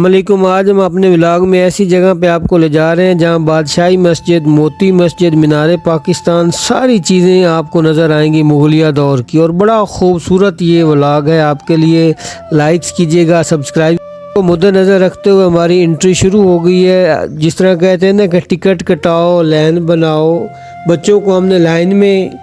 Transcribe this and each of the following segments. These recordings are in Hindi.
अस्सलामुअलैकुम। आज हम अपने व्लॉग में ऐसी जगह पे आपको ले जा रहे हैं जहां बादशाही मस्जिद, मोती मस्जिद, मीनार पाकिस्तान, सारी चीज़ें आपको नज़र आएंगी मुगलिया दौर की। और बड़ा खूबसूरत ये व्लॉग है आपके लिए। लाइक्स कीजिएगा, सब्सक्राइब को मद्देनज़र रखते हुए हमारी एंट्री शुरू हो गई है। जिस तरह कहते हैं ना कि टिकट कटाओ, लाइन बनाओ। बच्चों को हमने लाइन में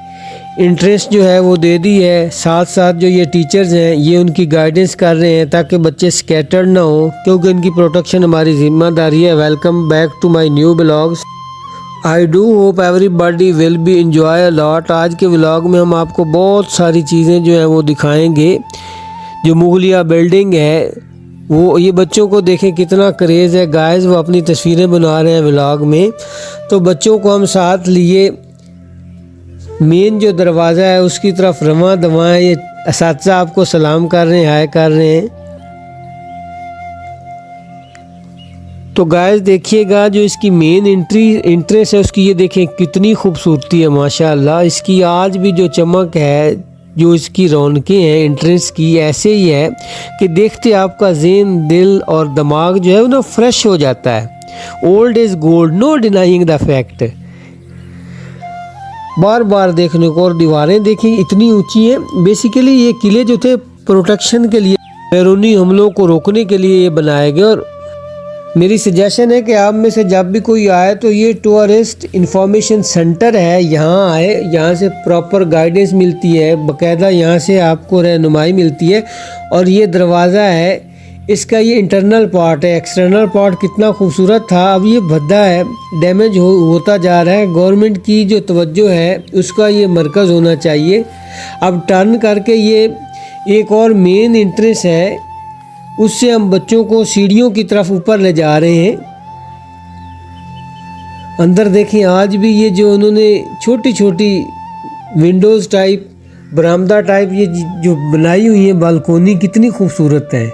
इंटरेस्ट जो है वो दे दी है। साथ साथ जो ये टीचर्स हैं ये उनकी गाइडेंस कर रहे हैं ताकि बच्चे स्कैटर्ड ना हो, क्योंकि इनकी प्रोटेक्शन हमारी जिम्मेदारी है। Welcome back to my new blogs. I do hope everybody will be enjoy a lot. आज के व्लॉग में हम आपको बहुत सारी चीज़ें जो हैं वो दिखाएंगे। जो मुगलिया बिल्डिंग है वो, ये बच्चों को देखें कितना क्रेज़ है गाइस। वो अपनी तस्वीरें बना रहे हैं व्लॉग में। तो बच्चों को हम साथ लिए मेन जो दरवाज़ा है उसकी तरफ रवां दवां। ये असातिज़ा आपको सलाम कर रहे हैं, हाय कर रहे हैं। तो गाइस देखिएगा जो इसकी मेन इंट्रेंस है उसकी, ये देखें कितनी खूबसूरती है माशाअल्लाह। इसकी आज भी जो चमक है, जो इसकी रौनकें हैं एंट्रेंस की, ऐसे ही है कि देखते आपका ज़हन, दिल और दिमाग जो है वो ना फ्रेश हो जाता है। Old is gold, no denying the fact. बार बार देखने को। और दीवारें देखिए इतनी ऊंची हैं। बेसिकली ये किले जो थे प्रोटेक्शन के लिए, बैरूनी हमलों को रोकने के लिए ये बनाए गए। और मेरी सजेशन है कि आप में से जब भी कोई आए तो ये टूरिस्ट इंफॉर्मेशन सेंटर है, यहाँ आए। यहाँ से प्रॉपर गाइडेंस मिलती है, बाकायदा यहाँ से आपको रहनुमाई मिलती है। और ये दरवाज़ा है, इसका ये इंटरनल पार्ट है। एक्सटर्नल पार्ट कितना खूबसूरत था, अब ये भद्दा है, डैमेज होता जा रहा है। गवर्नमेंट की जो तवज्जो है उसका ये मरकज़ होना चाहिए। अब टर्न करके ये एक और मेन एंट्रेंस है, उससे हम बच्चों को सीढ़ियों की तरफ ऊपर ले जा रहे हैं। अंदर देखें आज भी ये जो उन्होंने छोटी छोटी विंडोज़ टाइप, बरामदा टाइप ये जो बनाई हुई है बालकोनी, कितनी खूबसूरत है।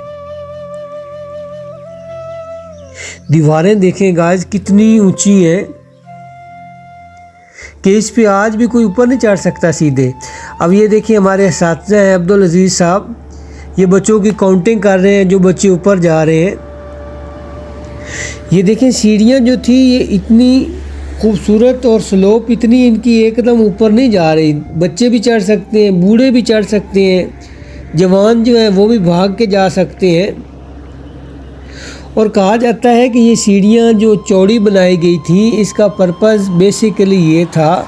दीवारें देखें गाइस कितनी ऊंची हैं कि इस पे आज भी कोई ऊपर नहीं चढ़ सकता सीधे। अब ये देखिए हमारे असातिज़ा हैं अब्दुल अजीज़ साहब, ये बच्चों की काउंटिंग कर रहे हैं जो बच्चे ऊपर जा रहे हैं। ये देखें सीढ़ियाँ जो थी ये इतनी खूबसूरत और स्लोप इतनी इनकी एकदम ऊपर नहीं जा रही। बच्चे भी चढ़ सकते हैं, बूढ़े भी चढ़ सकते हैं, जवान जो हैं वो भी भाग के जा सकते हैं। और कहा जाता है कि ये सीढ़ियाँ जो चौड़ी बनाई गई थी, इसका पर्पज़ बेसिकली ये था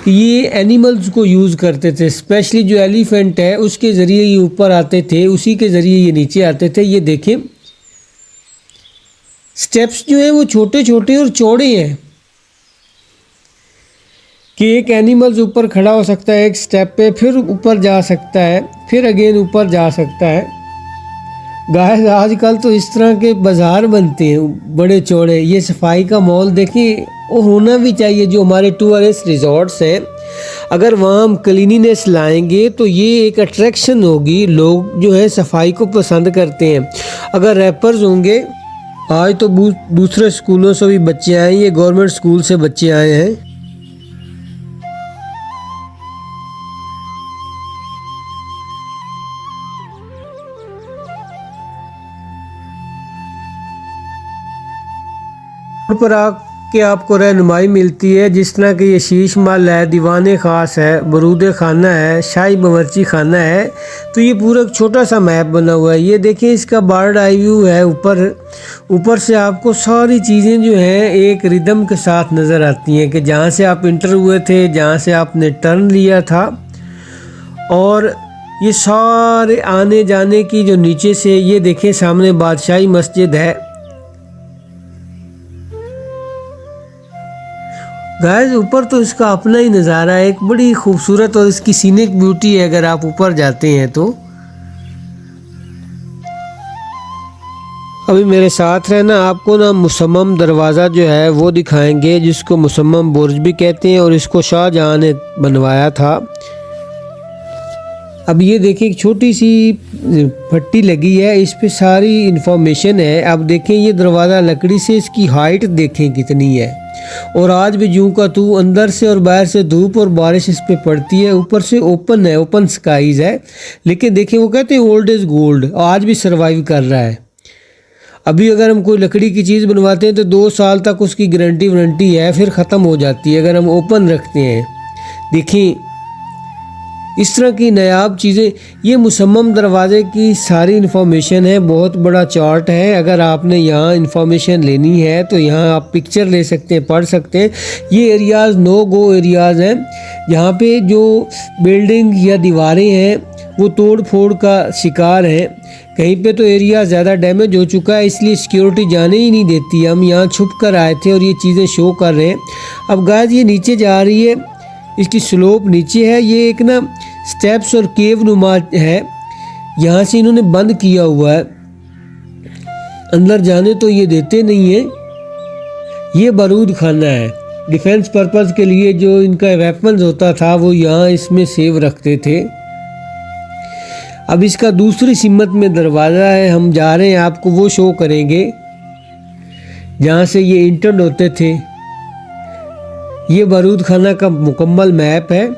कि ये एनिमल्स को यूज़ करते थे। स्पेशली जो एलिफेंट है उसके ज़रिए ये ऊपर आते थे, उसी के ज़रिए ये नीचे आते थे। ये देखें स्टेप्स जो हैं वो छोटे छोटे और चौड़े हैं कि एक एनिमल्स ऊपर खड़ा हो सकता है एक स्टेप पे, फिर ऊपर जा सकता है, फिर अगेन ऊपर जा सकता है। गाइस आजकल तो इस तरह के बाज़ार बनते हैं बड़े चौड़े। ये सफाई का माहौल देखिए, वो होना भी चाहिए। जो हमारे टूरिस्ट रिजॉर्ट्स हैं, अगर वहाँ हम क्लीनिनेस लाएंगे तो ये एक अट्रैक्शन होगी। लोग जो है सफाई को पसंद करते हैं। अगर रैपर्स होंगे, आज तो दूसरे स्कूलों से भी बच्चे आए हैं, ये गवर्नमेंट स्कूल से बच्चे आए हैं। पर आके आपको रहनुमाई मिलती है, जिस तरह कि ये शीश महल है, दीवान ख़ास है, बरूद खाना है, शाही बावर्ची खाना है। तो ये पूरा एक छोटा सा मैप बना हुआ है। ये देखिए इसका बर्ड आई व्यू है। ऊपर से आपको सारी चीज़ें जो हैं एक रिदम के साथ नज़र आती हैं कि जहाँ से आप इंटर हुए थे, जहाँ से आपने टर्न लिया था। और ये सारे आने जाने की जो नीचे से, ये देखें सामने बादशाही मस्जिद है। गाइस ऊपर तो इसका अपना ही नज़ारा है, एक बड़ी खूबसूरत और इसकी सीनिक ब्यूटी है अगर आप ऊपर जाते हैं तो। अभी मेरे साथ रहना, आपको ना मुसम्मम दरवाज़ा जो है वो दिखाएंगे, जिसको मुसम्मम बुर्ज भी कहते हैं और इसको शाहजहाँ ने बनवाया था। अब ये देखिए एक छोटी सी पट्टी लगी है, इस पे सारी इंफॉर्मेशन है। अब देखें ये दरवाज़ा लकड़ी से, इसकी हाइट देखें कितनी है। और आज भी जूं का तू, अंदर से और बाहर से धूप और बारिश इस पे पड़ती है। ऊपर से ओपन है, ओपन स्काईज है। लेकिन देखिए वो कहते हैं ओल्ड इज़ गोल्ड, आज भी सर्वाइव कर रहा है। अभी अगर हम कोई लकड़ी की चीज़ बनवाते हैं तो 2 साल तक उसकी गारंटी वारंटी है, फिर ख़त्म हो जाती है अगर हम ओपन रखते हैं। देखिए इस तरह की नायाब चीज़ें, ये मुसम्मम दरवाज़े की सारी इन्फॉर्मेशन है, बहुत बड़ा चार्ट है। अगर आपने यहाँ इन्फॉर्मेशन लेनी है तो यहाँ आप पिक्चर ले सकते हैं, पढ़ सकते हैं। ये एरियाज़ नो गो एरियाज़ हैं, यहाँ पे जो बिल्डिंग या दीवारें हैं वो तोड़ फोड़ का शिकार हैं। कहीं पे तो एरिया ज़्यादा डैमेज हो चुका है, इसलिए सिक्योरिटी जाने ही नहीं देती। हम यहाँ छुप कर आए थे और ये चीज़ें शो कर रहे हैं। अब गाइस ये नीचे जा रही है, इसकी स्लोप नीचे है, ये एक ना स्टेप्स और केव नुमा है, यहाँ से इन्होंने बंद किया हुआ है, अंदर जाने तो ये देते नहीं है। ये बारूद खाना है, डिफेंस पर्पस के लिए जो इनका वेपन्स होता था वो यहाँ इसमें सेव रखते थे। अब इसका दूसरी सिमत में दरवाज़ा है, हम जा रहे हैं, आपको वो शो करेंगे जहाँ से ये इंटर्ड होते थे। ये बारूद खाना का मुकम्मल मैप है,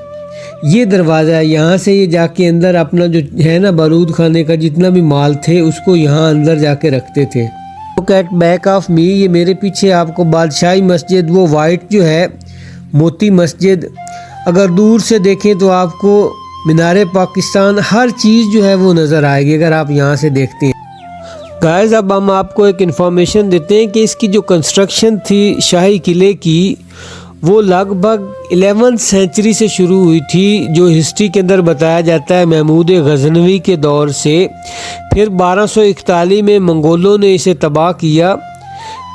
ये दरवाज़ा है, यहाँ से ये जाके अंदर अपना जो है ना बारूद खाने का जितना भी माल थे उसको यहाँ अंदर जाके रखते थे। Look at back of me, ये मेरे पीछे आपको बादशाही मस्जिद, वो वाइट जो है मोती मस्जिद, अगर दूर से देखें तो आपको मीनारे पाकिस्तान, हर चीज़ जो है वो नज़र आएगी अगर आप यहाँ से देखते हैं। गाइस अब हम आपको एक इन्फॉर्मेशन देते हैं कि इसकी जो कंस्ट्रक्शन थी शाही किले की वो लगभग 11वीं सेंचुरी से शुरू हुई थी, जो हिस्ट्री के अंदर बताया जाता है महमूद गजनवी के दौर से। फिर 1241 में मंगोलों ने इसे तबाह किया,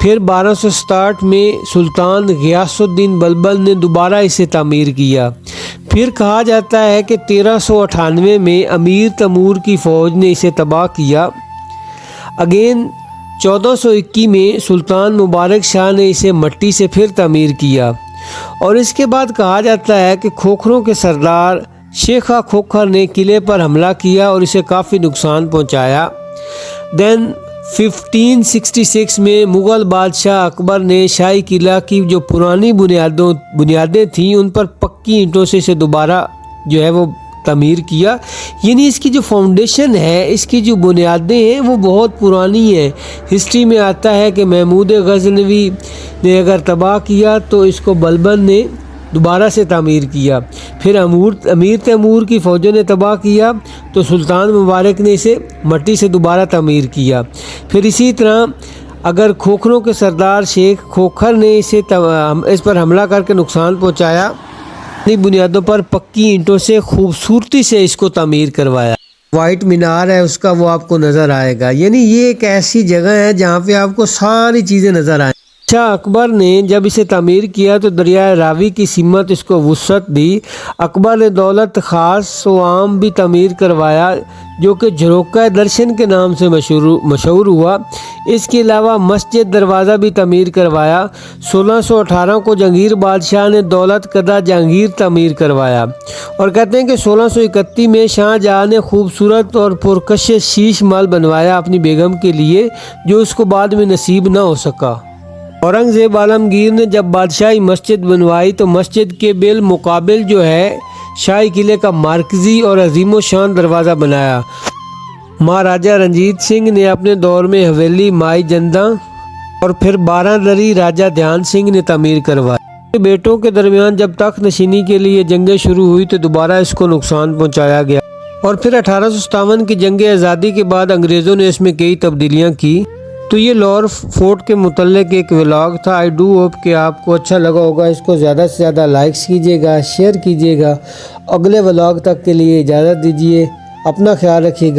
फिर 1267 में सुल्तान गियासुद्दीन बलबल ने दोबारा इसे तामीर किया। फिर कहा जाता है कि 1398 में अमीर तैमूर की फ़ौज ने इसे तबाह किया। अगेन 1421 में सुल्तान मुबारक शाह ने इसे मट्टी से फिर तामीर किया। और इसके बाद कहा जाता है कि खोखरों के सरदार शेखा खोखर ने किले पर हमला किया और इसे काफ़ी नुकसान पहुंचाया। देन 1566 में मुग़ल बादशाह अकबर ने शाही किला की जो पुरानी बुनियादें थीं उन पर पक्की ईंटों से इसे दोबारा जो है वो तमीर किया। यानी इसकी जो फाउंडेशन है, इसकी जो बुनियादें हैं वो बहुत पुरानी हैं। हिस्ट्री में आता है कि महमूद गजनवी ने अगर तबाह किया तो इसको बलबन ने दोबारा से तामीर किया। फिर अमीर तैमूर की फ़ौजों ने तबाह किया तो सुल्तान मुबारक ने इसे मट्टी से दोबारा तामीर किया। फिर इसी तरह अगर खोखरों के सरदार शेख खोखर ने इस पर हमला करके नुकसान पहुंचाया, अपनी बुनियादों पर पक्की ईंटों से खूबसूरती से इसको तामीर करवाया। वाइट मीनार है उसका, वो आपको नज़र आएगा। यानी ये एक ऐसी जगह है जहाँ पे आपको सारी चीज़ें नज़र आए। शाह अकबर ने जब इसे तामीर किया तो दरिया रावी की सीमत इसको वुसअत दी। अकबर ने दौलत ख़ास व आम भी तामीर करवाया जो कि झरोका दर्शन के नाम से मशहूर हुआ। इसके अलावा मस्जिद दरवाज़ा भी तामीर करवाया। 1618 को जहांगीर बादशाह ने दौलत कदा जहांगीर तामीर करवाया। और कहते हैं कि 1631 में शाहजहाँ ने खूबसूरत और पुरकशिश शीश महल बनवाया अपनी बेगम के लिए, जो उसको बाद में नसीब न हो सका। औरंगज़ेब आलमगीर ने जब बादशाही मस्जिद बनवाई तो मस्जिद के बिल मुकाबिल जो है शाही किले का मरकज़ी और अजीम शान दरवाज़ा बनाया। महाराजा रंजीत सिंह ने अपने दौर में हवेली माई जंदा और फिर 12 दरी राजा ध्यान सिंह ने तामीर करवाई। बेटों के दरमियान जब तख्त नशीनी के लिए जंगें शुरू हुई तो दोबारा इसको नुकसान पहुँचाया गया। और फिर 1857 की जंग आज़ादी के बाद अंग्रेज़ों ने इसमें कई तब्दीलियाँ की। तो ये लाहौर फोर्ट के मुतल्लिक एक व्लॉग था। आई डू होप कि आपको अच्छा लगा होगा। इसको ज़्यादा से ज़्यादा लाइक्स कीजिएगा, शेयर कीजिएगा। अगले व्लॉग तक के लिए इजाज़त दीजिए, अपना ख्याल रखिएगा।